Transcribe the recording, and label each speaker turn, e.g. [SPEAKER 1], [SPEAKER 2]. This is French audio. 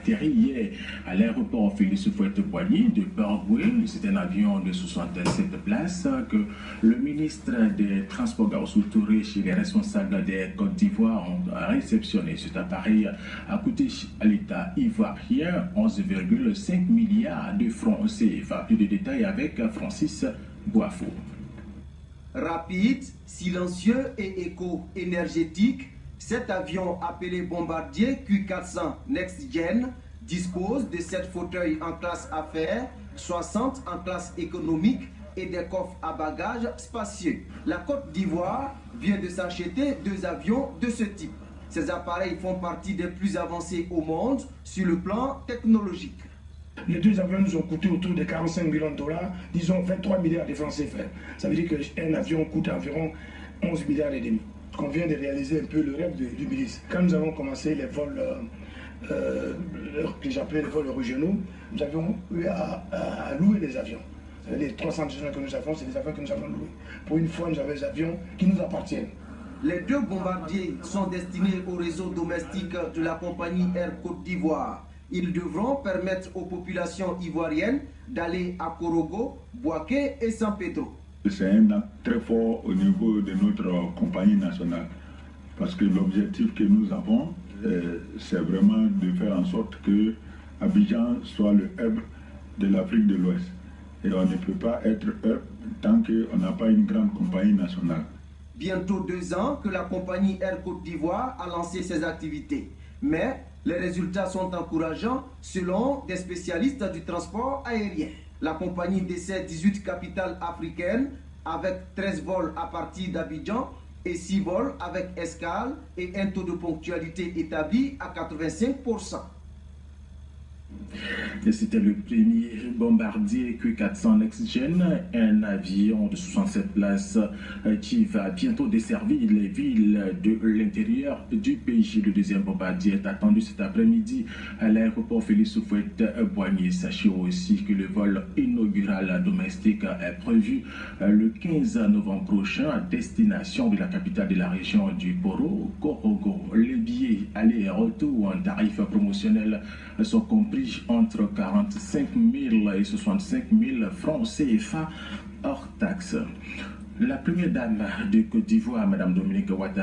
[SPEAKER 1] atterri hier à l'aéroport Félix Houphouët-Boigny de Port-Bouët. C'est un avion de 67 places que le ministre des Transports Gaoussou Touré chez les responsables des Côte d'Ivoire ont réceptionné. Cet appareil a coûté à l'État ivoirien 11,5 milliards de francs CFA. Plus de détails avec Francis Boafo.
[SPEAKER 2] Rapide, silencieux et éco-énergétique, cet avion appelé Bombardier Q400 Next Gen dispose de 7 fauteuils en classe affaires, 60 en classe économique et des coffres à bagages spacieux. La Côte d'Ivoire vient de s'acheter 2 avions de ce type. Ces appareils font partie des plus avancés au monde sur le plan technologique.
[SPEAKER 3] Les 2 avions nous ont coûté autour de 45 millions de dollars, disons 23 milliards de francs CFA. Ça veut dire qu'un avion coûte environ 11 milliards et demi. On vient de réaliser un peu le rêve du ministre. Quand nous avons commencé les vols que j'appelais les vols régionaux, nous avions eu à louer des avions. Les 300 que nous avons, c'est des avions que nous avons loués. Pour une fois, nous avons des avions qui nous appartiennent.
[SPEAKER 2] Les 2 bombardiers sont destinés au réseau domestique de la compagnie Air Côte d'Ivoire. Ils devront permettre aux populations ivoiriennes d'aller à Korogo, Bouaké et San Pedro.
[SPEAKER 4] C'est un acte très fort au niveau de notre compagnie nationale parce que l'objectif que nous avons, c'est vraiment de faire en sorte que Abidjan soit le hub de l'Afrique de l'Ouest. Et on ne peut pas être hub tant qu'on n'a pas une grande compagnie nationale.
[SPEAKER 2] Bientôt 2 ans que la compagnie Air Côte d'Ivoire a lancé ses activités. Mais les résultats sont encourageants selon des spécialistes du transport aérien. La compagnie dessert 18 capitales africaines avec 13 vols à partir d'Abidjan et 6 vols avec escale et un taux de ponctualité établi à 85%.
[SPEAKER 1] C'était le premier Bombardier Q400 Next Gen, un avion de 67 places qui va bientôt desservir les villes de l'intérieur du pays. Le deuxième Bombardier est attendu cet après-midi à l'aéroport Félix Houphouët-Boigny. Sachez aussi que le vol inaugural domestique est prévu le 15 novembre prochain à destination de la capitale de la région du Poro, Korogo. Les billets aller et retour en tarif promotionnel sont compris entre 45 000 et 65 000 francs CFA hors taxe. La première dame de Côte d'Ivoire, Mme Dominique Ouattara,